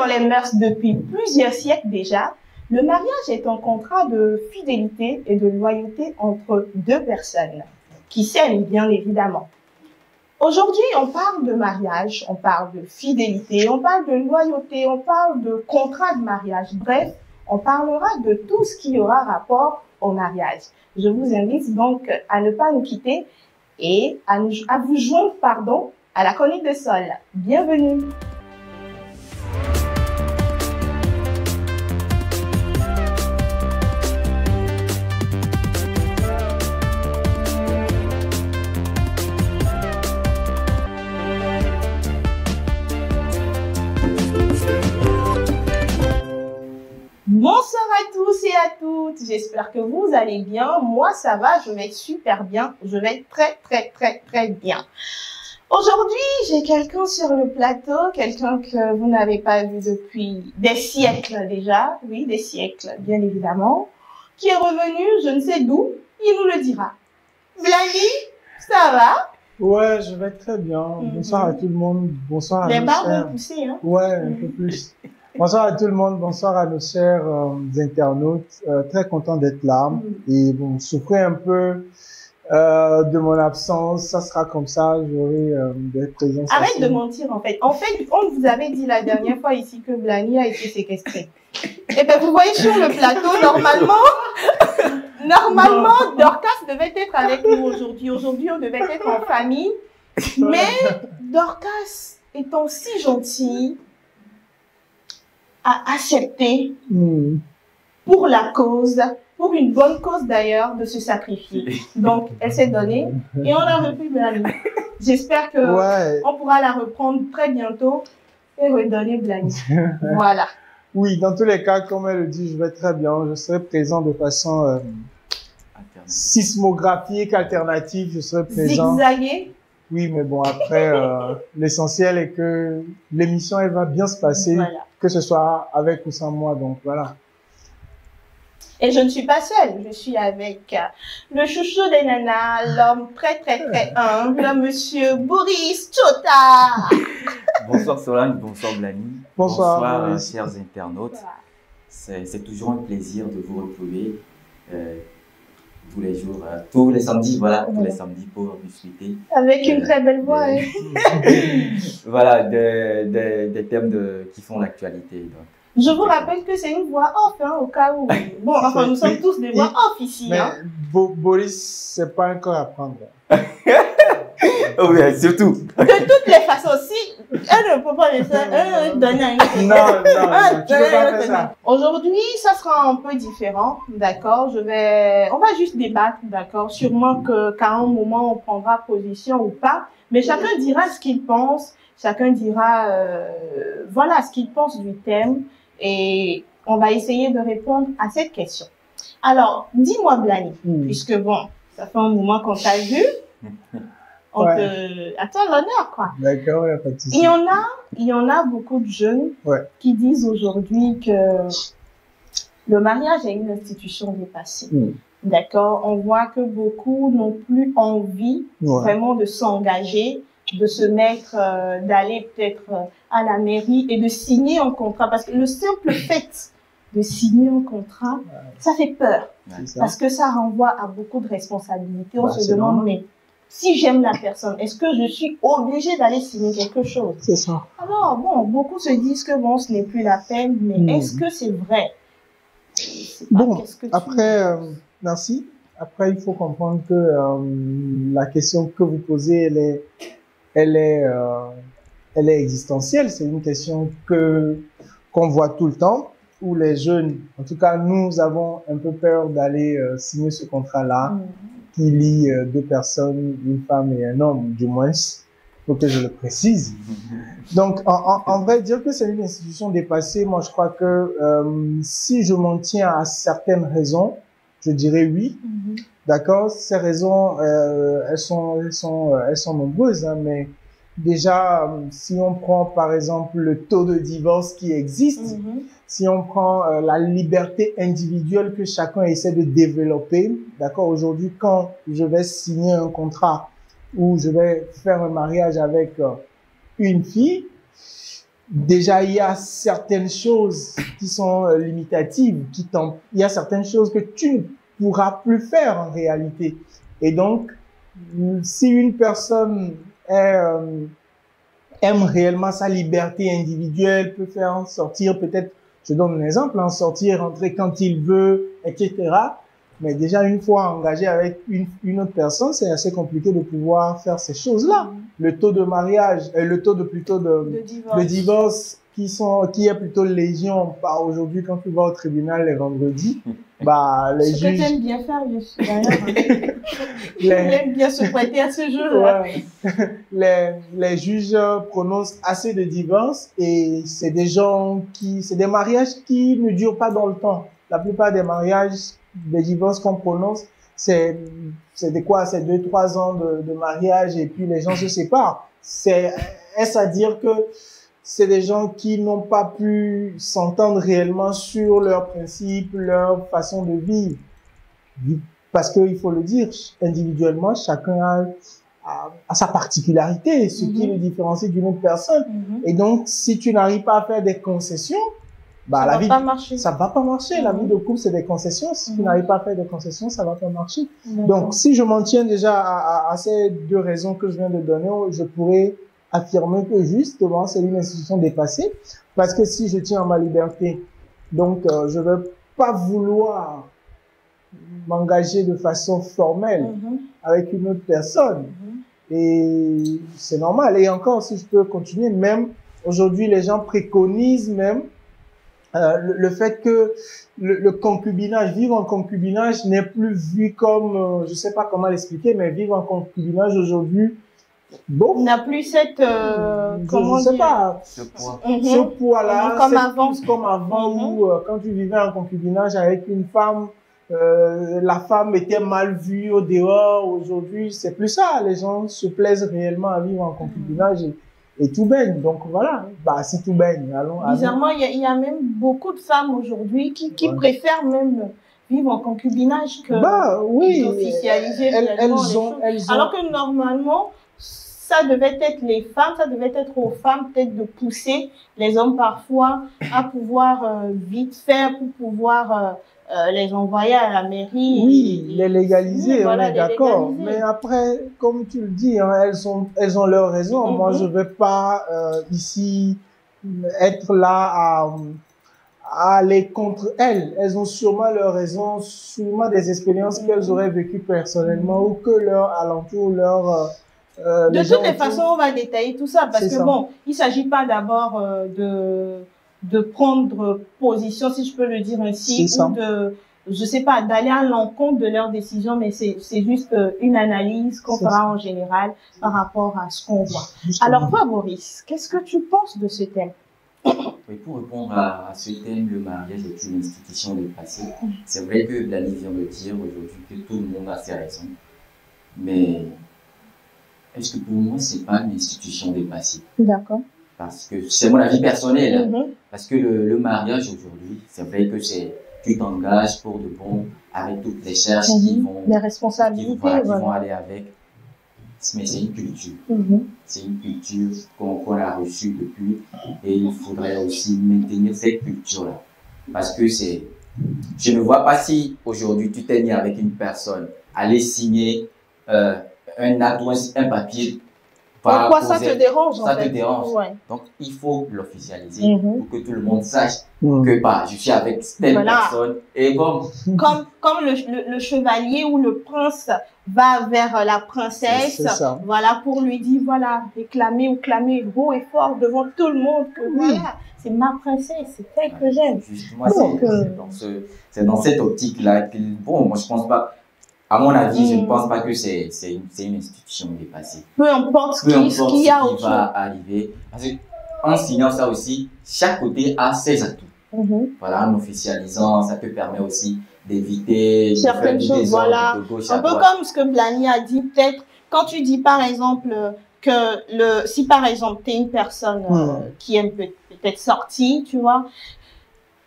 les mœurs depuis plusieurs siècles déjà, le mariage est un contrat de fidélité et de loyauté entre deux personnes qui s'aiment bien évidemment. Aujourd'hui, on parle de mariage, on parle de fidélité, on parle de loyauté, on parle de contrat de mariage. Bref, on parlera de tout ce qui aura rapport au mariage. Je vous invite donc à ne pas nous quitter et à vous joindre, à la chronique de Sol. Bienvenue. Bonsoir à tous et à toutes, j'espère que vous allez bien. Moi ça va, je vais super bien, je vais très bien. Aujourd'hui, j'ai quelqu'un sur le plateau, quelqu'un que vous n'avez pas vu depuis des siècles déjà, oui, des siècles bien évidemment, qui est revenu, je ne sais d'où, il nous le dira. Blani, ça va? Ouais, je vais très bien. Bonsoir à tout le monde, bonsoir à nos chers... Les barbes ont poussé, hein? Ouais, un peu plus. Bonsoir à tout le monde, bonsoir à nos chers internautes. Très content d'être là. Et bon, souffrez un peu de mon absence. Ça sera comme ça, j'aurai des présences. Arrête de mentir en fait. En fait, on vous avait dit la dernière fois ici que Blani a été séquestré. Et ben vous voyez sur le plateau, normalement, Dorcas devait être avec nous aujourd'hui. Aujourd'hui, on devait être en famille. Mais Dorcas étant si gentille, a accepté pour la cause, pour une bonne cause d'ailleurs, de se sacrifier. Donc, elle s'est donnée et on a repris Blani. J'espère que on pourra la reprendre très bientôt et redonner Blani. Voilà. Oui, dans tous les cas, comme elle le dit, je vais très bien. Je serai présent de façon sismographique, alternative. Je serai présent. Zigzagué. Oui, mais bon, après, l'essentiel est que l'émission, elle va bien se passer, voilà. Que ce soit avec ou sans moi, donc voilà. Et je ne suis pas seule, je suis avec le chouchou des nanas, l'homme très humble, monsieur Boris Tchota. Bonsoir Solange, bonsoir Blani. Bonsoir chers internautes. C'est toujours un plaisir de vous retrouver tous les jours, tous les samedis, tous les samedis pour discuter. Avec une très belle voix. Voilà, des thèmes qui font l'actualité. Je vous rappelle que c'est une voix off, hein, au cas où. Bon, enfin, nous sommes tous des voix off ici. Mais hein. Boris, c'est pas encore à prendre. Oui, surtout. De toutes les façons, si elle ne peut pas laisser donner un Non, tu peux pas faire ça. Aujourd'hui, ça sera un peu différent, d'accord. On va juste débattre, d'accord. Sûrement qu'à un moment, on prendra position ou pas. Mais chacun dira ce qu'il pense. Chacun dira, voilà, ce qu'il pense du thème. Et on va essayer de répondre à cette question. Alors, dis-moi, Blani, puisque bon, ça fait un moment qu'on t'a vu. À toi l'honneur, quoi. D'accord, il n'y a pas de souci. Il y en a beaucoup de jeunes qui disent aujourd'hui que le mariage est une institution dépassée. D'accord? On voit que beaucoup n'ont plus envie vraiment de s'engager, de se mettre, d'aller peut-être à la mairie et de signer un contrat. Parce que le simple fait de signer un contrat, ça fait peur. Parce que ça renvoie à beaucoup de responsabilités. On se demande, mais si j'aime la personne, est-ce que je suis obligée d'aller signer quelque chose? C'est ça. Alors, bon, beaucoup se disent que bon, ce n'est plus la peine, mais est-ce que c'est vrai? Bon, après, merci. Après, il faut comprendre que la question que vous posez, elle est existentielle. C'est une question qu'on voit tout le temps, où les jeunes, en tout cas, nous avons un peu peur d'aller signer ce contrat-là. Qui lie deux personnes, une femme et un homme, du moins, faut que je le précise. Donc, en vrai, dire que c'est une institution dépassée, moi, je crois que si je m'en tiens à certaines raisons, je dirais oui. D'accord? Ces raisons, elles sont nombreuses, hein, mais déjà, si on prend, par exemple, le taux de divorce qui existe, si on prend la liberté individuelle que chacun essaie de développer, d'accord, aujourd'hui, quand je vais signer un contrat ou je vais faire un mariage avec une fille, déjà, il y a certaines choses qui sont limitatives, il y a certaines choses que tu ne pourras plus faire en réalité. Et donc, si une personne aime réellement sa liberté individuelle, peut faire en sortir, peut-être, je donne un exemple, en sortir, rentrer quand il veut, etc. Mais déjà, une fois engagé avec une autre personne, c'est assez compliqué de pouvoir faire ces choses-là. Le taux de mariage, le taux de divorce qui est plutôt légion par aujourd'hui quand tu vas au tribunal les vendredis, bah, les juges. Ce que t'aimes bien faire, d'ailleurs. Tu aimes bien se prêter à ce jeu-là. Ouais. Les juges prononcent assez de divorces et c'est des mariages qui ne durent pas dans le temps. La plupart des mariages, des divorces qu'on prononce, c'est 2-3 ans de mariage et puis les gens se séparent. Est-ce à dire que c'est des gens qui n'ont pas pu s'entendre réellement sur leurs principes, leur façon de vivre. Parce qu'il faut le dire, individuellement, chacun a sa particularité, ce qui le différencie d'une autre personne. Et donc, si tu n'arrives pas à faire des concessions, bah, ça va pas marcher. La vie de couple, c'est des concessions. Si tu n'arrives pas à faire des concessions, ça va pas marcher. Donc, si je m'en tiens déjà à ces deux raisons que je viens de donner, je pourrais affirmer que justement, c'est une institution dépassée. Parce que si je tiens à ma liberté, donc, je vais pas vouloir m'engager de façon formelle avec une autre personne. Et c'est normal. Et encore, si je peux continuer, même aujourd'hui, les gens préconisent même le fait que le concubinage, vivre en concubinage n'est plus vu comme, je sais pas comment l'expliquer, mais vivre en concubinage aujourd'hui, bon, n'a plus cette, comment dire, pas, ce poids-là, comme avant où quand tu vivais en concubinage avec une femme, la femme était mal vue au dehors. Aujourd'hui, c'est plus ça. Les gens se plaisent réellement à vivre en concubinage et tout baigne. Donc voilà, bah si tout baigne, allons. Bizarrement, il y a même beaucoup de femmes aujourd'hui qui préfèrent même vivre en concubinage que d'officialiser réellement les choses. Alors que normalement, ça devait être les femmes, ça devait être aux femmes peut-être de pousser les hommes parfois à pouvoir vite faire pour pouvoir les envoyer à la mairie. Oui, les légaliser, on est d'accord. Mais après, comme tu le dis, hein, elles ont leurs raisons. Moi, je vais pas ici être là à aller contre elles. Elles ont sûrement leurs raisons, sûrement des expériences qu'elles auraient vécues personnellement ou que leur alentour, de toutes les façons, on va détailler tout ça parce que bon, il s'agit pas d'abord de prendre position, si je peux le dire ainsi, ou de, je sais pas, d'aller à l'encontre de leurs décisions, mais c'est juste une analyse qu'on fera en général par rapport à ce qu'on voit. Alors toi, Boris, qu'est-ce que tu penses de ce thème? Oui, pour répondre à ce thème, le mariage est une institution dépassée. C'est vrai que Blani vient de dire aujourd'hui que tout le monde a ses raisons, mais est-ce que pour moi, c'est pas une institution dépassée? D'accord. Parce que c'est mon avis personnel. Parce que le mariage aujourd'hui, c'est vrai que tu t'engages pour de bon avec toutes les charges qui vont, les responsabilités, qui vont aller avec. Mais c'est une culture. C'est une culture qu'on a reçue depuis et il faudrait aussi maintenir cette culture-là. Parce que je ne vois pas si aujourd'hui tu t'es mis avec une personne, aller signer un acte ou un papier. Pourquoi ça te dérange? Ça te dérange. Donc, il faut l'officialiser pour que tout le monde sache que je suis avec telle personne. Et bon. Comme le chevalier ou le prince va vers la princesse, voilà, pour lui dire, voilà, réclamer ou clamer haut et fort devant tout le monde que voilà, c'est ma princesse, c'est elle que j'aime. Justement, c'est dans cette optique-là que, bon, moi je pense pas. À mon avis, je ne pense pas que c'est une institution dépassée. Peu importe ce qu'il y a qui va arriver. Parce qu'en signant ça aussi, chaque côté a ses atouts. Voilà, en officialisant, ça te permet aussi d'éviter certaines choses. Voilà. Un peu comme ce que Blani a dit, peut-être, quand tu dis par exemple que si par exemple tu es une personne qui aime peut-être sortir, tu vois,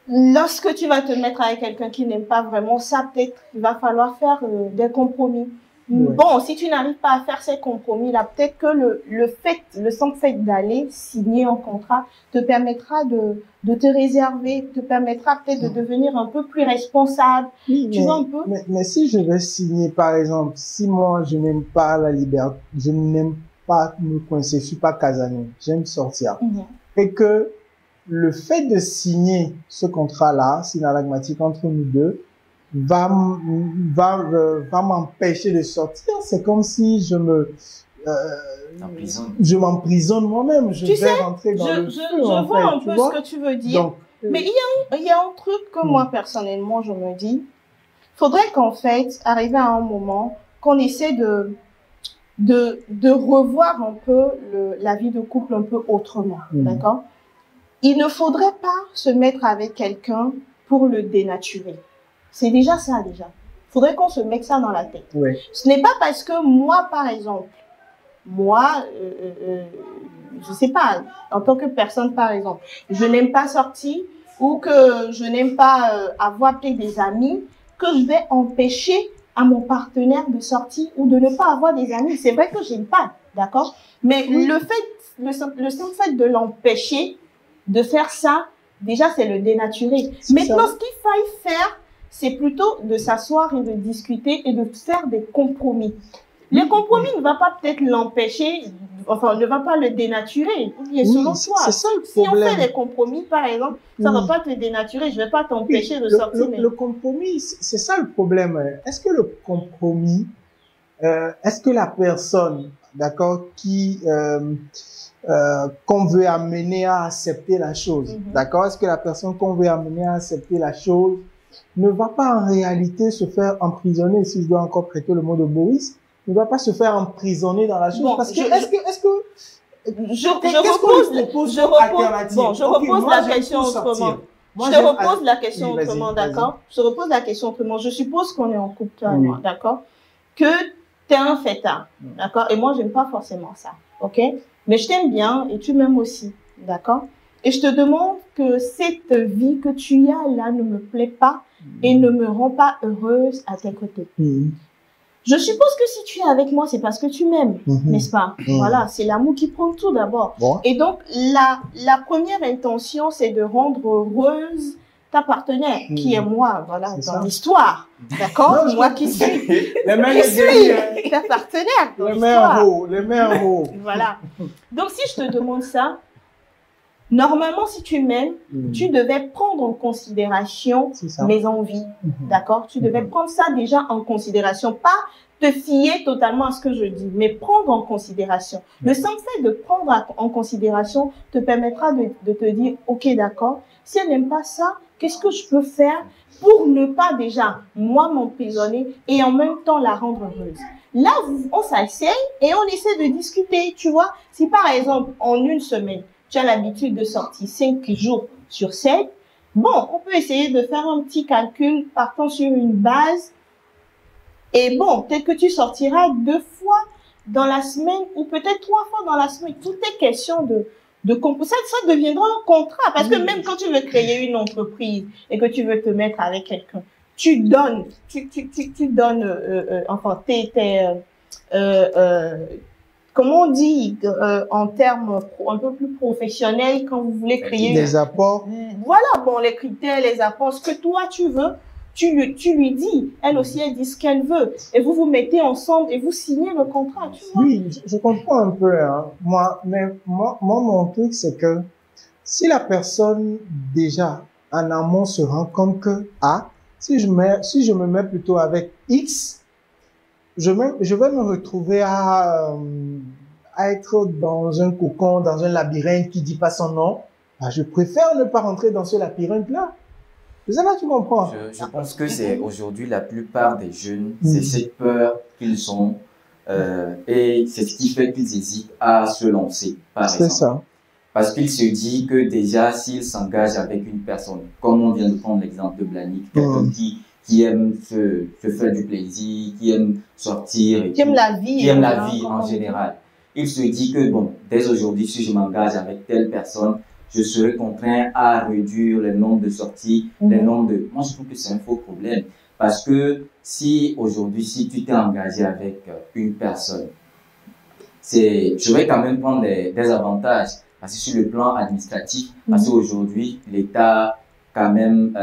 lorsque tu vas te mettre avec quelqu'un qui n'aime pas vraiment ça, peut-être il va falloir faire des compromis. Bon, si tu n'arrives pas à faire ces compromis-là, peut-être que le simple fait d'aller signer un contrat te permettra de te réserver, te permettra peut-être de devenir un peu plus responsable. Oui, tu vois un peu? Mais si je vais signer, par exemple, si moi, je n'aime pas la liberté, je n'aime pas me coincer, je suis pas casanier, j'aime sortir. Et que le fait de signer ce contrat-là, synalagmatique entre nous deux, va m'empêcher de sortir. C'est comme si je m'emprisonne moi-même. Je vais rentrer dans le feu. Je vois un peu ce que tu veux dire. Donc, mais il y a un truc que moi, personnellement, je me dis, faudrait qu'en fait, arriver à un moment, qu'on essaie de revoir un peu la vie de couple un peu autrement. D'accord? Il ne faudrait pas se mettre avec quelqu'un pour le dénaturer. C'est déjà ça, déjà. Faudrait qu'on se mette ça dans la tête. Oui. Ce n'est pas parce que moi, par exemple, je sais pas, en tant que personne, par exemple, je n'aime pas sortir ou que je n'aime pas avoir peut-être des amis, que je vais empêcher à mon partenaire de sortir ou de ne pas avoir des amis. C'est vrai que j'aime pas, d'accord? Mais le simple fait de l'empêcher de faire ça, déjà, c'est le dénaturer. Maintenant, ce qu'il faille faire, c'est plutôt de s'asseoir et de discuter et de faire des compromis. Le compromis ne va pas peut-être l'empêcher, enfin, ne va pas le dénaturer. Selon toi, c'est ça le si on problème. fait des compromis, par exemple, ça ne va pas te dénaturer. Je ne vais pas t'empêcher de sortir. Le compromis, c'est ça le problème. Est-ce que le compromis, est-ce que la personne, d'accord, qu'on veut amener à accepter la chose, d'accord, est-ce que la personne qu'on veut amener à accepter la chose ne va pas en réalité se faire emprisonner, si je dois encore prêter le mot de Boris, ne va pas se faire emprisonner dans la chose, parce que je repose la question autrement. Je te repose la question autrement, d'accord? Je te repose la question autrement. Je suppose qu'on est en couple, toi et moi, d'accord? Que t'es un fêtard, d'accord? Et moi, j'aime pas forcément ça, ok? Mais je t'aime bien et tu m'aimes aussi, d'accord? Et je te demande que cette vie que tu as là ne me plaît pas et ne me rend pas heureuse à tes côtés. Je suppose que si tu es avec moi, c'est parce que tu m'aimes, n'est-ce pas? Voilà, c'est l'amour qui prend tout d'abord. Et donc, la première intention, c'est de rendre heureuse ta partenaire, qui est moi, voilà, dans l'histoire. D'accord? Moi qui suis ta partenaire dans l'histoire. Les mères mots. Voilà. Donc, si je te demande ça, normalement, si tu m'aimes, tu devais prendre en considération mes envies, d'accord? Tu devais prendre ça déjà en considération, pas te fier totalement à ce que je dis, mais prendre en considération. Le simple fait de prendre en considération te permettra de te dire, ok, d'accord, si elle n'aime pas ça, qu'est-ce que je peux faire pour ne pas déjà, moi, m'emprisonner et en même temps la rendre heureuse? Là, on s'assied et on essaie de discuter, tu vois. Si par exemple, en une semaine, tu as l'habitude de sortir 5 jours sur 7, bon, on peut essayer de faire un petit calcul partant sur une base. Et bon, peut-être que tu sortiras 2 fois dans la semaine ou peut-être 3 fois dans la semaine. Tout est question de ça deviendra un contrat. Parce que même quand tu veux créer une entreprise et que tu veux te mettre avec quelqu'un, tu donnes, enfin, comment on dit en termes un peu plus professionnels, quand vous voulez créer des apports. Voilà, bon, les critères, les apports, ce que toi tu veux, tu lui dis. Elle aussi, elle dit ce qu'elle veut. Et vous vous mettez ensemble et vous signez le contrat, tu vois. Oui, je comprends un peu, hein. Moi, mon truc, c'est que si la personne, déjà, en amont se rend compte que, si je me mets plutôt avec X, je vais me retrouver à être dans un cocon, dans un labyrinthe qui dit pas son nom. Je préfère ne pas rentrer dans ce labyrinthe-là. Je sais pas, tu comprends. Je pense que c'est aujourd'hui la plupart des jeunes, c'est cette peur qu'ils ont et c'est ce qui fait qu'ils hésitent à se lancer, par exemple. C'est ça. Parce qu'ils se disent que déjà, s'ils s'engagent avec une personne, comme on vient de prendre l'exemple de Blanick, quelqu'un qui aime se faire du plaisir, qui aime sortir, et qui aime la vie, en général. Il se dit que bon, dès aujourd'hui, si je m'engage avec telle personne, je serai contraint à réduire le nombre de sorties, le nombre de... Moi, je trouve que c'est un faux problème. Parce que si aujourd'hui, si tu t'es engagé avec une personne, je vais quand même prendre des avantages. Parce que sur le plan administratif, parce qu'aujourd'hui, l'État quand même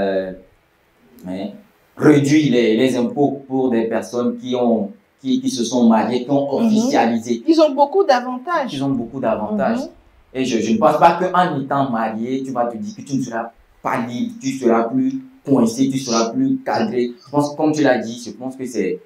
réduit les impôts pour des personnes qui se sont mariées, qui ont officialisé. Ils ont beaucoup d'avantages. Ils ont beaucoup d'avantages. Et je ne pense pas qu'en étant marié, tu vas te dire que tu ne seras pas libre, tu seras plus coincé, tu seras plus cadré. Je pense, comme tu l'as dit, je pense que c'est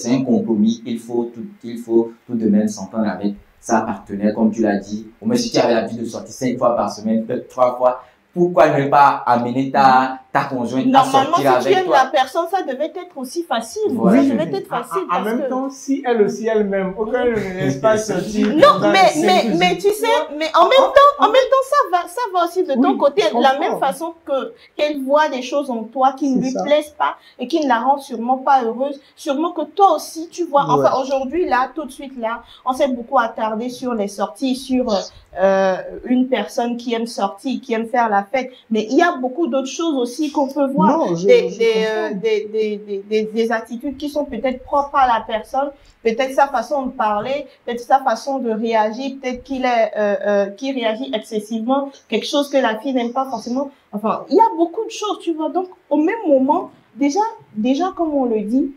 un compromis. Il faut tout de même s'entendre avec sa partenaire, comme tu l'as dit. Au moins, si tu avais l'habitude de sortir 5 fois par semaine, peut-être 3 fois, pourquoi ne pas amener ta conjointe à sortir avec toi? Normalement, si tu aimes la personne, ça devait être aussi facile. Voilà. Ça devait être facile. En même temps, si elle aussi elle-même, aucun ne laisse pas sortir. Non, mais tu sais, mais en même temps, ça va aussi de ton côté, de la même façon qu'elle voit des choses en toi qui ne lui plaisent pas et qui ne la rendent sûrement pas heureuse. Sûrement que toi aussi, tu vois, enfin, aujourd'hui, là, tout de suite, là, on s'est beaucoup attardé sur les sorties, sur une personne qui aime sortir, qui aime faire la fête. Mais il y a beaucoup d'autres choses aussi qu'on peut voir. Non, des attitudes qui sont peut-être propres à la personne, peut-être sa façon de parler, peut-être sa façon de réagir, peut-être qu'il réagit excessivement, quelque chose que la fille n'aime pas forcément. Enfin, il y a beaucoup de choses, tu vois. Donc, au même moment, déjà, comme on le dit,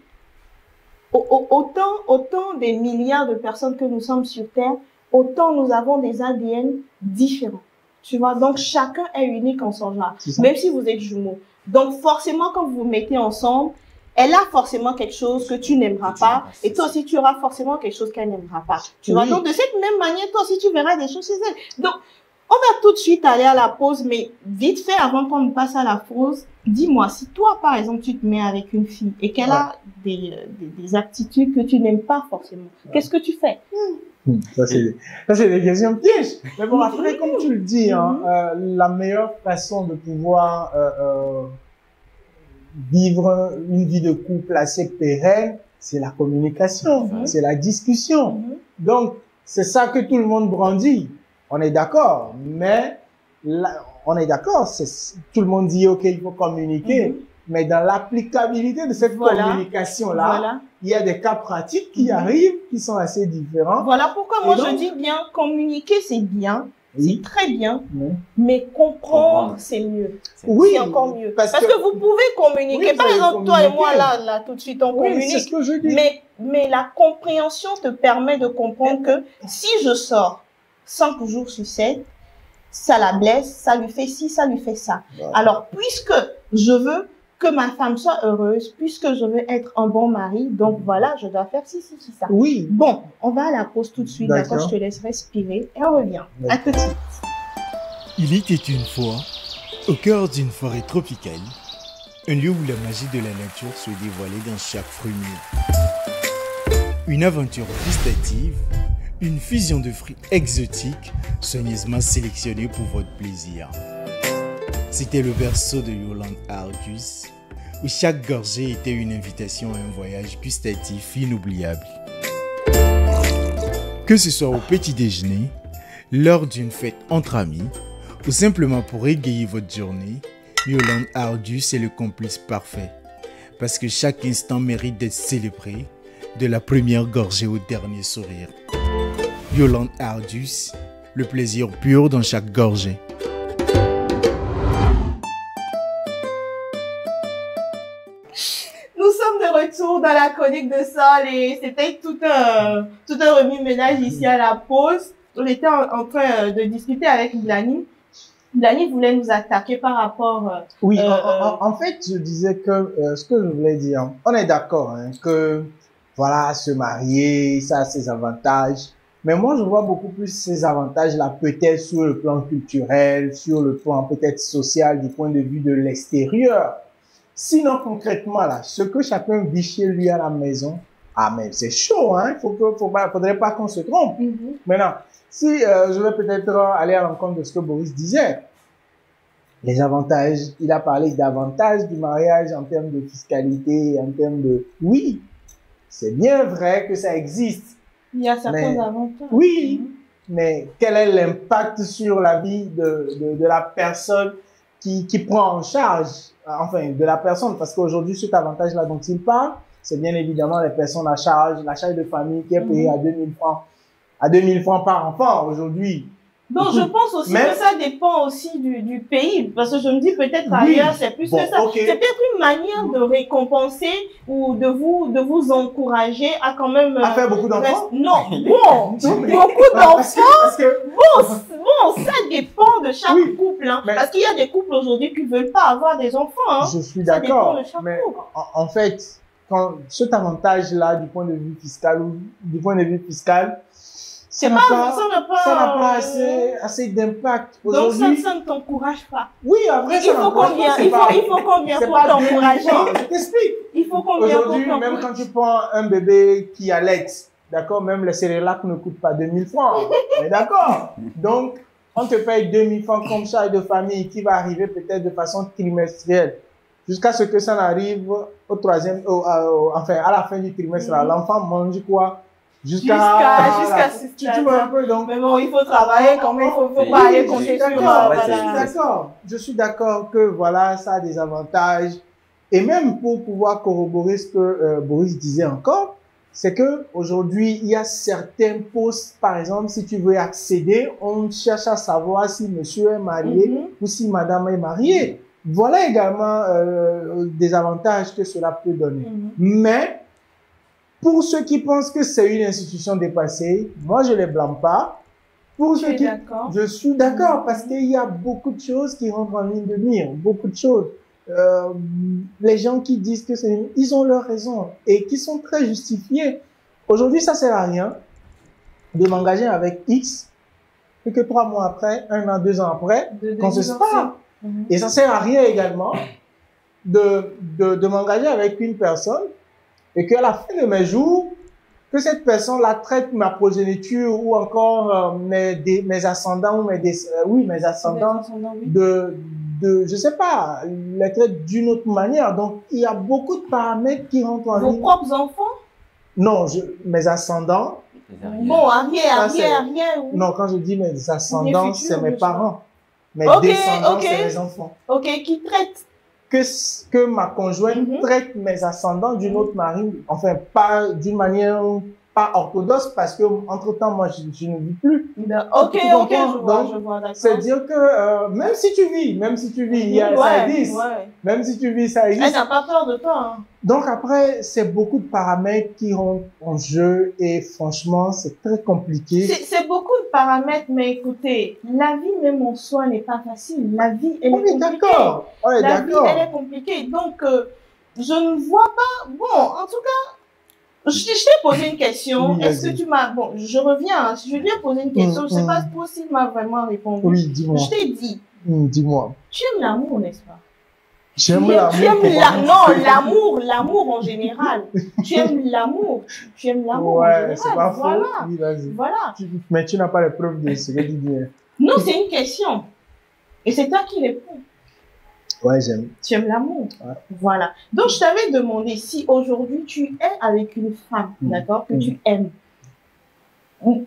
autant des milliards de personnes que nous sommes sur Terre, autant nous avons des ADN différents. Tu vois, donc chacun est unique en son genre, même si vous êtes jumeaux. Donc forcément, quand vous vous mettez ensemble, elle a forcément quelque chose que tu n'aimeras pas, et toi aussi tu auras forcément quelque chose qu'elle n'aimera pas. Tu vois, donc de cette même manière, toi aussi tu verras des choses chez elle. Donc, on va tout de suite aller à la pause, mais vite fait, avant qu'on ne passe à la pause, dis-moi, si toi, par exemple, tu te mets avec une fille et qu'elle a des aptitudes que tu n'aimes pas forcément, qu'est-ce que tu fais? Ça, c'est des questions pièges. Mais bon, après, comme tu le dis, la meilleure façon de pouvoir vivre une vie de couple assez pérenne, c'est la communication, c'est la discussion. Donc, c'est ça que tout le monde brandit. On est d'accord, mais là, on est d'accord, tout le monde dit, OK, il faut communiquer. Mais dans l'applicabilité de cette communication-là, il y a des cas pratiques qui arrivent, qui sont assez différents. Voilà pourquoi moi je dis bien, communiquer c'est bien, c'est très bien, mais comprendre c'est mieux. Oui, c'est encore mieux. Parce que vous pouvez communiquer. Par exemple, toi et moi là, tout de suite on communique. C'est ce que je dis. Mais la compréhension te permet de comprendre que si je sors 5 jours sur 7, ça la blesse, ça lui fait ci, ça lui fait ça. Voilà. Alors, puisque je veux que ma femme soit heureuse, puisque je veux être un bon mari, donc voilà, je dois faire ci, ça. Oui. Bon, on va à la pause tout de suite, d'accord? Je te laisse respirer et on revient. À tout de suite. Il était une fois, au cœur d'une forêt tropicale, un lieu où la magie de la nature se dévoilait dans chaque fruit mûr. Une aventure gustative, une fusion de fruits exotiques, soigneusement sélectionnés pour votre plaisir. C'était le berceau de Yolande Argus, où chaque gorgée était une invitation à un voyage gustatif inoubliable. Que ce soit au petit déjeuner, lors d'une fête entre amis, ou simplement pour égayer votre journée, Yolande Argus est le complice parfait. Parce que chaque instant mérite d'être célébré, de la première gorgée au dernier sourire. Yolande Argus, le plaisir pur dans chaque gorgée. Nous sommes de retour dans la chronique de Sol et c'était tout un remue-ménage ici à la pause. On était en train de discuter avec Blani. Blani voulait nous attaquer par rapport... Oui, en fait, je disais que ce que je voulais dire, on est d'accord que voilà, se marier, ça a ses avantages. Mais moi, je vois beaucoup plus ces avantages-là, peut-être sur le plan culturel, sur le plan peut-être social, du point de vue de l'extérieur. Sinon, concrètement, là, ce que chacun vit chez lui à la maison, ah, mais c'est chaud, hein. Faudrait pas qu'on se trompe. Maintenant, si je vais peut-être aller à l'encontre de ce que Boris disait, les avantages, il a parlé d'avantages du mariage en termes de fiscalité, en termes de... Oui, c'est bien vrai que ça existe. Il y a certains avantages. Oui, mais quel est l'impact sur la vie de la personne qui prend en charge, enfin, de la personne, parce qu'aujourd'hui, cet avantage-là dont il parle, c'est bien évidemment les personnes à charge, la charge de famille qui est payée à 2000 francs, par enfant aujourd'hui. Donc, je pense aussi que ça dépend aussi du pays, parce que je me dis peut-être ailleurs, c'est plus que ça. C'est peut-être une manière de récompenser ou de vous encourager à quand même... À faire beaucoup d'enfants? Non, beaucoup d'enfants. Bon, ça dépend de chaque couple, hein. Parce qu'il y a des couples aujourd'hui qui veulent pas avoir des enfants, hein. Je suis d'accord. Mais en fait, quand cet avantage-là, du point de vue fiscal, ça n'a pas assez d'impact. Donc ça ne t'encourage pas. Oui, après, il faut combien pour t'encourager? Je t'explique. Il faut combien pour t'encourager? Aujourd'hui, même quand tu prends un bébé qui allait, d'accord, même le Cerelac ne coûte pas 2000 francs. On est d'accord. Donc, on te paye 2000 francs comme charge de famille qui va arriver peut-être de façon trimestrielle. Jusqu'à ce que ça n'arrive au troisième, enfin, à la fin du trimestre, l'enfant mange quoi? Jusqu'à tu vois un peu, donc. Mais bon, il faut travailler quand même, il faut pas aller compter sur d'accord. Je suis d'accord que voilà, ça a des avantages. Et même pour pouvoir corroborer ce que Boris disait encore, c'est que aujourd'hui, il y a certains postes, par exemple, si tu veux accéder, on cherche à savoir si monsieur est marié ou si madame est mariée. Voilà également des avantages que cela peut donner. Mais pour ceux qui pensent que c'est une institution dépassée, moi je les blâme pas. Pour ceux qui, je suis d'accord parce qu'il y a beaucoup de choses qui rentrent en ligne de mire, beaucoup de choses. Les gens qui disent que ils ont leur raison et qui sont très justifiés. Aujourd'hui, ça sert à rien de m'engager avec X et que 3 mois après, 1 an, 2 ans après, qu'on se sépare. Et ça sert à rien également de m'engager avec une personne et qu'à la fin de mes jours, que cette personne-là traite ma progéniture ou encore mes ascendants ou mes ascendants je sais pas, les traite d'une autre manière. Donc, il y a beaucoup de paramètres qui rentrent en ligne. Vos propres enfants? Non, mes ascendants. Bon, arrière. Non, quand je dis mes ascendants, c'est mes parents. Mes descendants, c'est mes enfants. Ok, qui traitent? Que ma conjointe traite mes ascendants d'une autre manière, enfin, pas d'une manière pas orthodoxe, parce que entre temps, moi, je ne vis plus. Ok, je vois, d'accord. C'est dire que, même si tu vis, ça existe. Même si tu vis, ça existe. Elle n'a pas peur de toi, hein. Donc après, c'est beaucoup de paramètres qui rentrent en jeu et franchement, c'est très compliqué. C'est beaucoup de paramètres, mais écoutez, la vie même en soi n'est pas facile. La vie, elle est compliquée. La vie, elle est compliquée. Donc, je ne vois pas... Bon, en tout cas, je t'ai posé une question. Oui, est-ce que tu m'as... Bon, je reviens. Je viens poser une question. Je ne sais pas s'il m'a vraiment répondu. Oui, dis-moi. Je t'ai dit. Dis-moi. Tu aimes l'amour, n'est-ce pas? J'aime l'amour. Non, l'amour en général. Tu aimes l'amour. Tu aimes l'amour en général. C'est pas faux. Voilà. Oui, vas-y. Voilà. Mais tu n'as pas les preuves de ce que tu dis. Non, c'est une question. Et c'est toi qui réponds. Ouais, j'aime. Tu aimes l'amour. Ouais. Voilà. Donc, je t'avais demandé si aujourd'hui tu es avec une femme, d'accord, que tu aimes.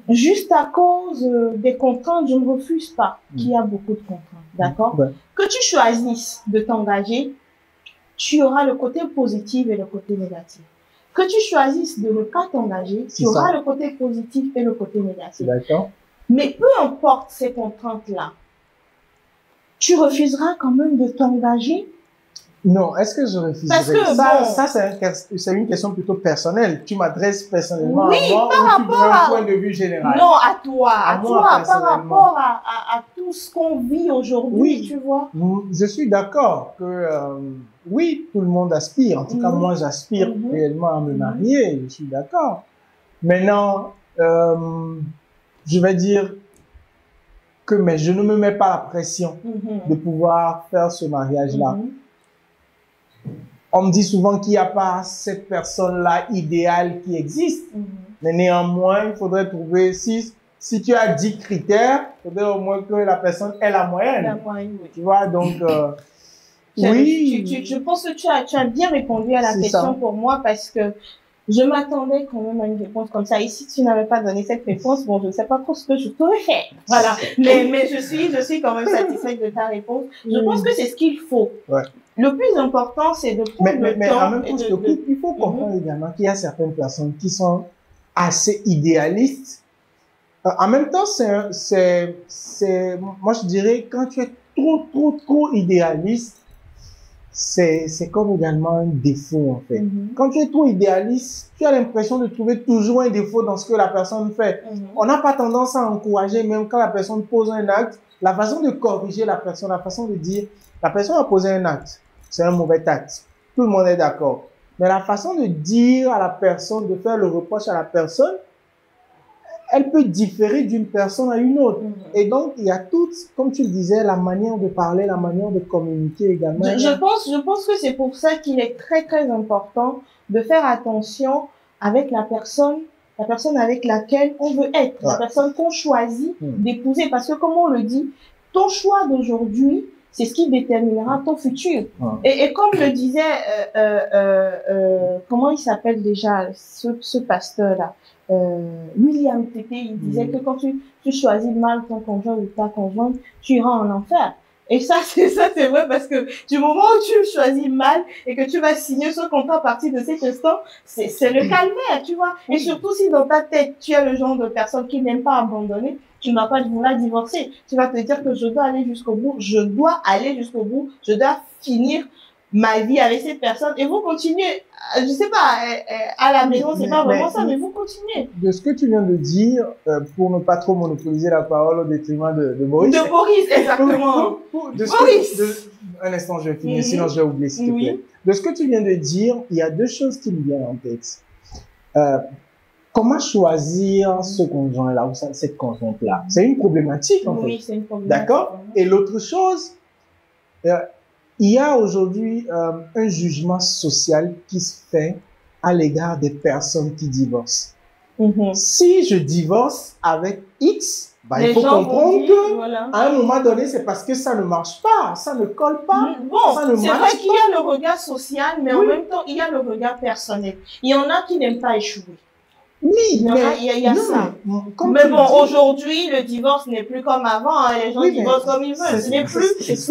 Juste à cause des contraintes, je ne refuse pas qu'il y a beaucoup de contraintes, d'accord? Que tu choisisses de t'engager, tu auras le côté positif et le côté négatif. Que tu choisisses de ne pas t'engager, tu auras le côté positif et le côté négatif. D'accord. Mais peu importe ces contraintes-là, tu refuseras quand même de t'engager? Non, est-ce que je refuserais? Parce que c'est une question plutôt personnelle. Tu m'adresses personnellement oui, à moi par rapport à un point de vue général? Non, à toi, par rapport à tout ce qu'on vit aujourd'hui, tu vois. Je suis d'accord que oui, tout le monde aspire. En tout cas, moi, j'aspire réellement à me marier. Je suis d'accord. Maintenant, je vais dire que je ne me mets pas la pression de pouvoir faire ce mariage-là. On me dit souvent qu'il n'y a pas cette personne-là idéale qui existe. Mais néanmoins, il faudrait trouver, si tu as 10 critères, il faudrait au moins que la personne ait la moyenne. La moyenne, oui. Tu vois, donc, oui. Je pense que tu as bien répondu à la question pour moi parce que Je m'attendais quand même à une réponse comme ça. Et si tu n'avais pas donné cette réponse, bon, je ne sais pas trop ce que je pourrais faire. Voilà. Mais je suis quand même satisfaite de ta réponse. Je pense que c'est ce qu'il faut. Ouais. Le plus important, c'est de prendre le temps. Mais en même temps, il faut comprendre également qu'il y a certaines personnes qui sont assez idéalistes. En même temps, moi je dirais, quand tu es trop idéaliste, c'est comme également un défaut, en fait. Quand tu es trop idéaliste, tu as l'impression de trouver toujours un défaut dans ce que la personne fait. On n'a pas tendance à encourager, même quand la personne pose un acte, la façon de corriger la personne, la façon de dire, la personne a posé un acte, c'est un mauvais acte. Tout le monde est d'accord. Mais la façon de dire à la personne, de faire le reproche à la personne, elle peut différer d'une personne à une autre. Et donc, il y a toutes, comme tu le disais, la manière de parler, la manière de communiquer également. Je pense que c'est pour ça qu'il est très important de faire attention avec la personne avec laquelle on veut être, la personne qu'on choisit d'épouser. Parce que, comme on le dit, ton choix d'aujourd'hui, c'est ce qui déterminera ton futur. Et comme le disait, comment il s'appelle déjà, ce pasteur-là, William Tété, il disait que quand tu choisis mal ton conjoint ou ta conjointe, tu iras en enfer. Et ça c'est vrai, parce que du moment où tu choisis mal et que tu vas signer ce contrat à partir de cet instant, c'est le calvaire, tu vois. Et surtout si dans ta tête, tu es le genre de personne qui n'aime pas abandonner, tu ne vas pas vouloir divorcer. Tu vas te dire que je dois aller jusqu'au bout, je dois finir ma vie avec cette personne. Et vous continuez, je sais pas, à la maison, c'est pas vraiment ça, mais vous continuez. De ce que tu viens de dire, pour ne pas trop monopoliser la parole au détriment de Maurice. De Maurice, exactement. Maurice. Un instant, je vais finir, sinon je vais oublier, s'il te plaît. De ce que tu viens de dire, il y a deux choses qui me viennent en tête. Comment choisir ce conjoint-là ou cette conjointe-là? C'est une problématique, en fait. Oui, c'est une problématique. D'accord? Et l'autre chose, il y a aujourd'hui un jugement social qui se fait à l'égard des personnes qui divorcent. Si je divorce avec X, il faut comprendre que à un moment donné, c'est parce que ça ne marche pas, ça ne colle pas. C'est vrai qu'il y a le regard social, mais en même temps, il y a le regard personnel. Il y en a qui n'aiment pas échouer. Oui, il y a ça. Mais bon, aujourd'hui, le divorce n'est plus comme avant. Les gens divorcent comme ils veulent. Ce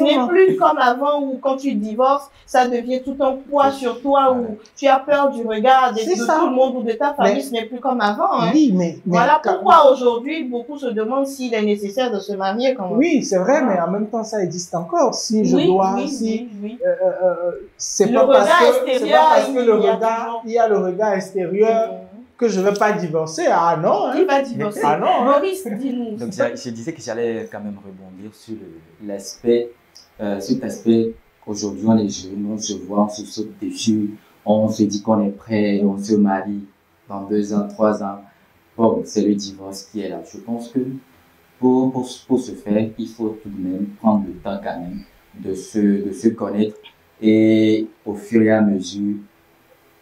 n'est plus comme avant où quand tu divorces, ça devient tout un poids sur toi, où tu as peur du regard de tout le monde ou de ta famille. Ce n'est plus comme avant. Oui, mais voilà pourquoi aujourd'hui, beaucoup se demandent s'il est nécessaire de se marier quand même. Oui, c'est vrai, mais en même temps, ça existe encore. Si je dois, c'est pas parce que il y a le regard extérieur que je ne vais pas divorcer. Ah non, hein. Qui va divorcer? Ah non. Maurice, dis-nous. Donc, je disais que j'allais quand même rebondir sur cet aspect. Aujourd'hui, on est jeunes, on se voit, on se saute dessus, on se dit qu'on est prêt, on se marie dans 2 ans, 3 ans. Bon, c'est le divorce qui est là. Je pense que pour ce faire, il faut tout de même prendre le temps quand même de se connaître et au fur et à mesure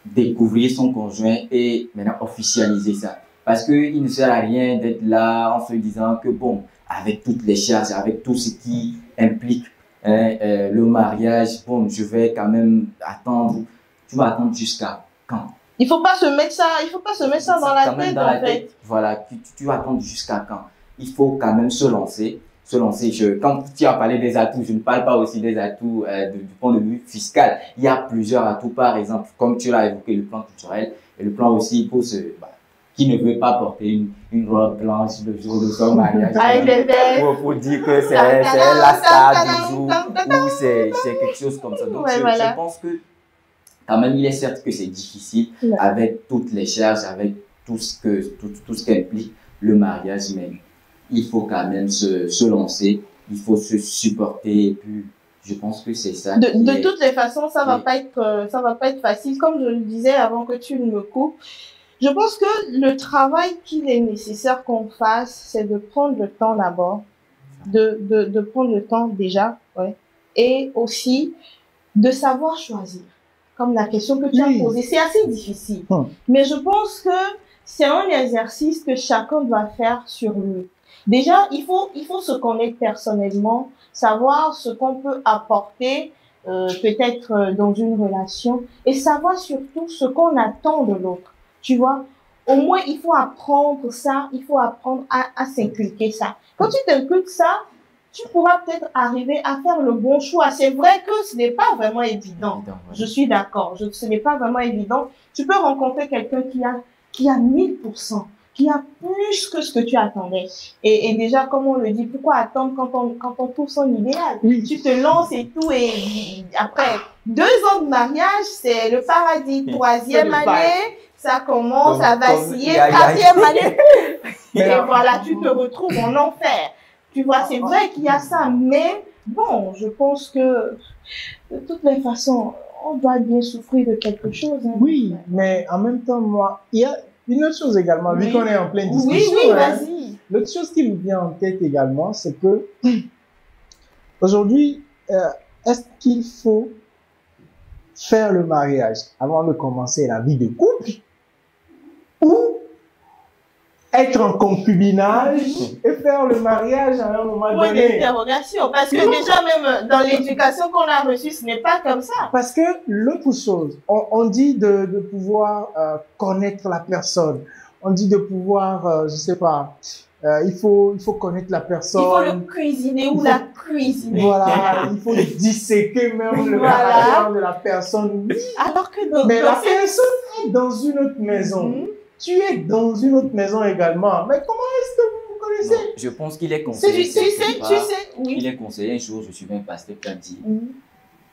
découvrir son conjoint et maintenant officialiser ça. Parce qu'il ne sert à rien d'être là en se disant que bon, avec toutes les charges, avec tout ce qui implique le mariage, bon, je vais quand même attendre. Tu vas attendre jusqu'à quand? Il faut pas se mettre ça dans la tête, en fait. Voilà, tu vas attendre jusqu'à quand? Il faut quand même se lancer. Quand tu as parlé des atouts, je ne parle pas aussi des atouts du point de vue fiscal. Il y a plusieurs atouts, par exemple, comme tu l'as évoqué, le plan culturel et le plan aussi pour qui ne veut pas porter une robe blanche le jour de son mariage. Pour dire que c'est la star du jour ou c'est quelque chose comme ça. Donc, je pense que quand même, il est certes que c'est difficile avec toutes les charges, avec tout ce qu'implique le mariage, mais il faut quand même se lancer, il faut se supporter et puis je pense que c'est ça. De toutes les façons, ça va pas être facile. Comme je le disais avant que tu ne me coupes, je pense que le travail qu'il est nécessaire qu'on fasse, c'est de prendre le temps d'abord, de prendre le temps déjà, et aussi de savoir choisir. Comme la question que tu as posée, c'est assez difficile. Mais je pense que c'est un exercice que chacun doit faire sur lui. Déjà, il faut se connaître personnellement, savoir ce qu'on peut apporter, peut-être dans une relation, et savoir surtout ce qu'on attend de l'autre. Tu vois? Au moins, il faut apprendre ça, il faut apprendre à s'inculquer ça. Quand tu t'inculques ça, tu pourras peut-être arriver à faire le bon choix. C'est vrai que ce n'est pas vraiment évident. Je suis d'accord. Ce n'est pas vraiment évident. Tu peux rencontrer quelqu'un qui a 1000%, qui a plus que ce que tu attendais. Et déjà, comme on le dit, pourquoi attendre quand on trouve son idéal? Oui. Tu te lances et tout, et après 2 ans de mariage, c'est le paradis. 3e année, ça commence à vaciller. 4e année, et voilà, tu te retrouves en enfer. Tu vois, c'est vrai qu'il y a ça, mais bon, je pense que de toutes les façons, on doit bien souffrir de quelque chose. Hein. Oui, mais en même temps, moi, il y a une autre chose également, vu qu'on est en pleine discussion. Oui, vas-y. L'autre chose qui me vient en tête également, c'est que aujourd'hui, est-ce qu'il faut faire le mariage avant de commencer la vie de couple ou être en concubinage et faire le mariage à un moment donné? Point d'interrogation, parce que déjà même dans l'éducation qu'on a reçue, ce n'est pas comme ça. Parce que l'autre chose, on dit de pouvoir connaître la personne, on dit de pouvoir, je sais pas, il faut connaître la personne. Il faut le cuisiner ou la cuisiner. Voilà, il faut disséquer même le caractère de la personne. Alors que mais la personne est dans une autre maison. Tu es dans une autre maison également. Mais comment est-ce que vous connaissez? Non, je pense qu'il est conseillé. Tu sais, oui. Il est conseillé un jour, je suis un pasteur qui a dit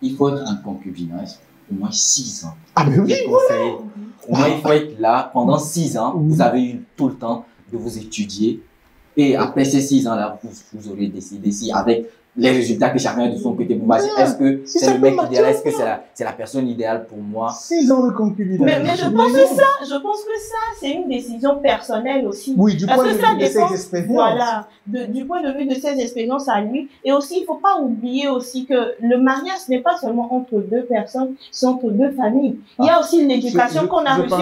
il faut être en concubinage au moins 6 ans. Ah, mais oui, voilà. Au moins, il faut être là pendant 6 ans. Vous avez eu tout le temps de vous étudier. Et après ces 6 ans-là, vous aurez décidé si avec les résultats que chacun a de son côté, vous voyez, est-ce que c'est le mec idéal, est-ce que c'est la personne idéale pour moi? 6 ans de concubinage. Mais je pense que ça, c'est une décision personnelle aussi. Oui, du point de vue de ses expériences. Voilà, du point de vue de ses expériences à lui. Et aussi, il faut pas oublier aussi que le mariage, ce n'est pas seulement entre 2 personnes, c'est entre 2 familles. Il y a aussi l'éducation qu'on a reçue.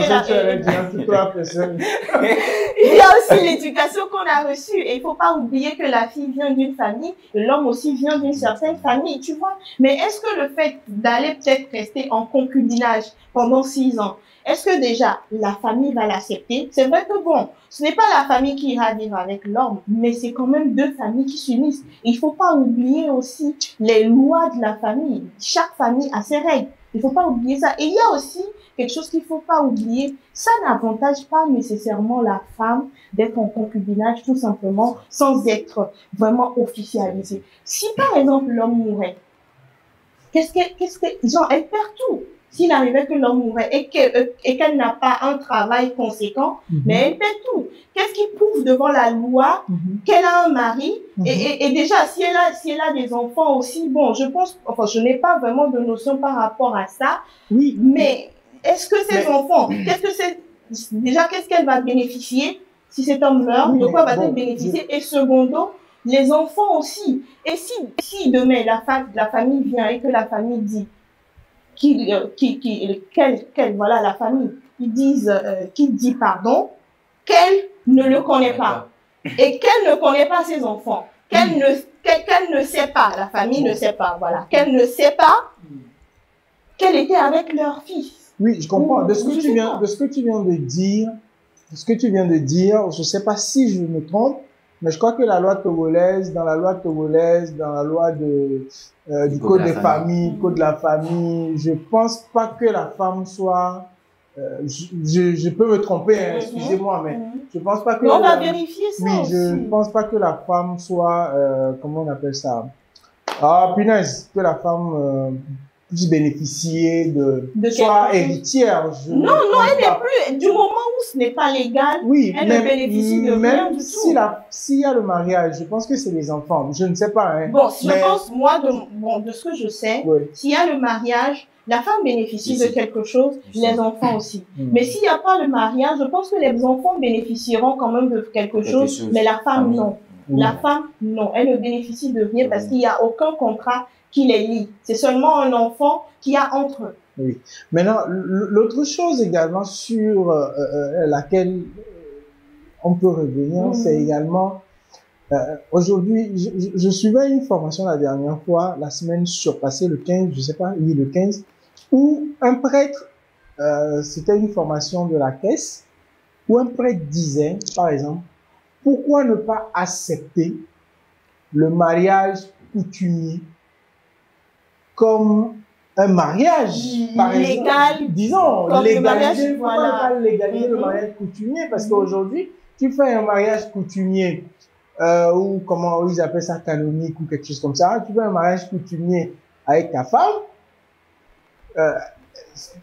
Il y a aussi l'éducation qu'on a reçue. Et il faut pas oublier que la fille vient d'une famille, que l'homme aussi vient d'une certaine famille, tu vois. Mais est-ce que le fait d'aller peut-être rester en concubinage pendant 6 ans, est-ce que déjà la famille va l'accepter? C'est vrai que bon, ce n'est pas la famille qui ira vivre avec l'homme, mais c'est quand même 2 familles qui s'unissent. Il faut pas oublier aussi les lois de la famille. Chaque famille a ses règles. Il faut pas oublier ça. Et il y a aussi quelque chose qu'il faut pas oublier. Ça n'avantage pas nécessairement la femme d'être en concubinage tout simplement sans être vraiment officialisée. Si par exemple l'homme mourait, genre elle perd tout. S'il arrivait que l'homme mourait et qu'elle n'a pas un travail conséquent, mais elle perd tout. Qu'est-ce qui prouve devant la loi qu'elle a un mari? Et déjà, si elle a des enfants aussi, bon, je n'ai pas vraiment de notion par rapport à ça. Oui. Mais est-ce que ces enfants, qu'est-ce qu'elle va bénéficier si cet homme meurt? De quoi va-t-elle bénéficier? Et secondo, les enfants aussi. Et si demain la famille vient et que la famille dit voilà, la famille, qui dit pardon, qu'elle ne le connaît pas. Et qu'elle ne connaît pas ses enfants. Qu'elle ne sait pas, la famille ne sait pas, voilà. Qu'elle ne sait pas qu'elle était avec leur fils. Oui, je comprends. De ce que tu viens de dire, je ne sais pas si je me trompe, mais je crois que dans la loi togolaise, dans la loi du code des familles, code de la famille, je pense pas que la femme soit, je peux me tromper, hein, excusez-moi, mais je pense pas que. On va vérifier ça. Oui, je pense pas que la femme soit, comment on appelle ça? Ah, punaise, que la femme puisse bénéficier de soit héritière. Non, elle n'est plus, du moment où ce n'est pas légal, elle ne bénéficie de rien du tout. S'il y a le mariage, je pense que c'est les enfants, je ne sais pas. Hein, bon, je pense, moi, de ce que je sais, s'il y a le mariage, la femme bénéficie de quelque chose, les enfants aussi. Mais s'il n'y a pas le mariage, je pense que les enfants bénéficieront quand même de quelque chose, mais la femme, non. La femme, non, elle ne bénéficie de rien parce qu'il n'y a aucun contrat qui les lie. C'est seulement un enfant qu'il y a entre eux. Oui. Maintenant, l'autre chose également sur laquelle on peut revenir, c'est également, aujourd'hui, je suivais une formation la dernière fois, la semaine surpassée, le 15, je sais pas, oui, le 15, où un prêtre c'était une formation de la caisse où un prêtre disait, par exemple, pourquoi ne pas accepter le mariage coutumier comme un mariage, par exemple, disons, légaliser, voilà. Légaliser le mariage coutumier, parce qu'aujourd'hui, tu fais un mariage coutumier, ou comment ils appellent ça, canonique, ou quelque chose comme ça, tu fais un mariage coutumier avec ta femme,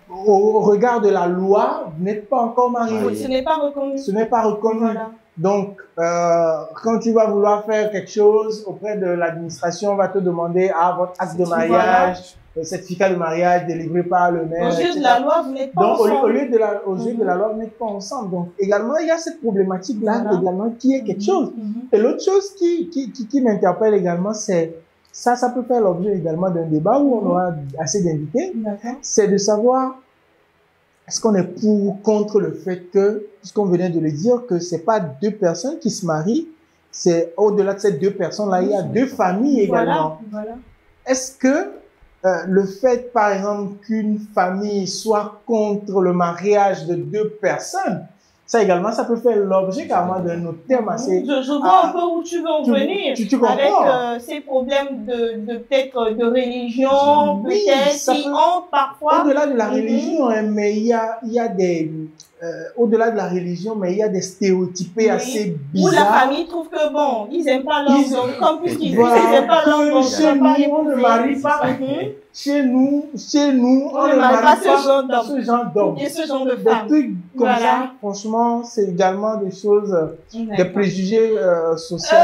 au regard de la loi, vous n'êtes pas encore marié. Oui, ce n'est pas reconnu. Ce n'est pas reconnu. Voilà. Donc, quand tu vas vouloir faire quelque chose auprès de l'administration, on va te demander votre acte de mariage, le certificat de mariage délivré par le maire. Au lieu de la loi, vous n'êtes pas ensemble. Donc, au lieu de la loi, vous n'êtes pas ensemble. Donc, également, il y a cette problématique-là, également, qui est quelque chose. Et l'autre chose qui m'interpelle également, c'est ça peut faire l'objet également d'un débat où on aura assez d'invités. C'est de savoir, est-ce qu'on est pour ou contre le fait que, puisqu'on venait de le dire, que c'est pas deux personnes qui se marient, c'est au-delà de ces deux personnes-là, il y a deux familles également. Voilà. Est-ce que le fait, par exemple, qu'une famille soit contre le mariage de deux personnes, ça également, ça peut faire l'objet carrément d'un autre thème assez... Je vois un peu où tu veux en venir. Tu comprends? Avec ces problèmes de peut-être de religion, peut-être, qui ont parfois... Au-delà de la religion, hein, mais il y a des... au-delà de la religion, mais il y a des stéréotypés assez bizarres. Où la famille trouve que bon, ils n'aiment pas l'homme, comme puisqu'ils disent qu'ils n'aiment pas l'homme, chez nous, on ne marie pas. Chez nous, on ne marie pas ce genre d'homme. Et ce genre de femme. Des trucs comme ça, franchement, c'est également des choses, des préjugés sociaux.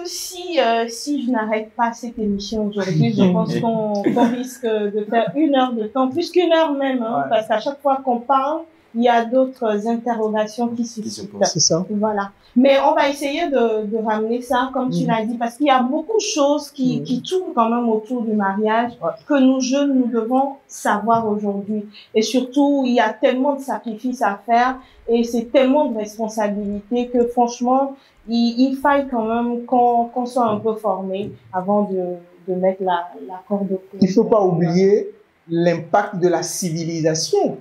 Si je n'arrête pas cette émission aujourd'hui, je pense qu'on risque de faire 1 heure de temps, plus qu'1 heure même, hein, parce qu'à chaque fois qu'on parle, il y a d'autres interrogations qui se posent. C'est ça. Voilà. Mais on va essayer de ramener ça, comme tu l'as dit, parce qu'il y a beaucoup de choses qui tournent quand même autour du mariage, que nous jeunes, nous devons savoir aujourd'hui. Et surtout, il y a tellement de sacrifices à faire et c'est tellement de responsabilités que franchement, il faille quand même qu'on soit un peu formé avant de mettre la corde au cou. Il faut pas oublier l'impact de la civilisation,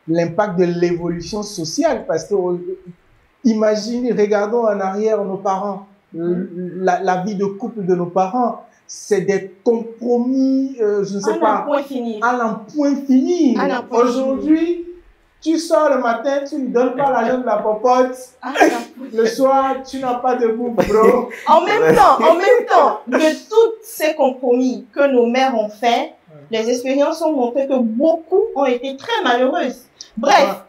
l'impact de l'évolution sociale, parce que imaginez, regardons en arrière nos parents, la vie de couple de nos parents, c'est des compromis, je ne sais pas, à n'en point fini. Aujourd'hui, tu sors le matin, tu ne donnes pas l'argent de la popote, le soir, tu n'as pas de bouffe, bro. En même temps, de tous ces compromis que nos mères ont fait, les expériences ont montré que beaucoup ont été très malheureuses. Bref,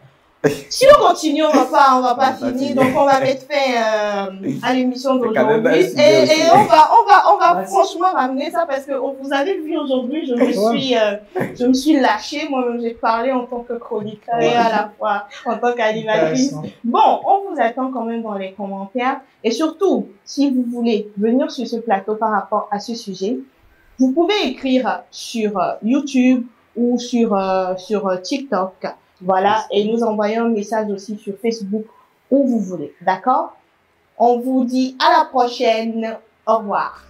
si on continue, on va pas finir, donc on va mettre fin à l'émission d'aujourd'hui et on va franchement ramener ça parce que vous avez vu aujourd'hui, je me suis lâchée, moi-même j'ai parlé en tant que chroniqueur et à la fois en tant qu'animatrice. Bon, on vous attend quand même dans les commentaires et surtout, si vous voulez venir sur ce plateau par rapport à ce sujet, vous pouvez écrire sur YouTube ou sur TikTok. Voilà, et nous envoyons un message aussi sur Facebook où vous voulez. D'accord? On vous dit à la prochaine. Au revoir.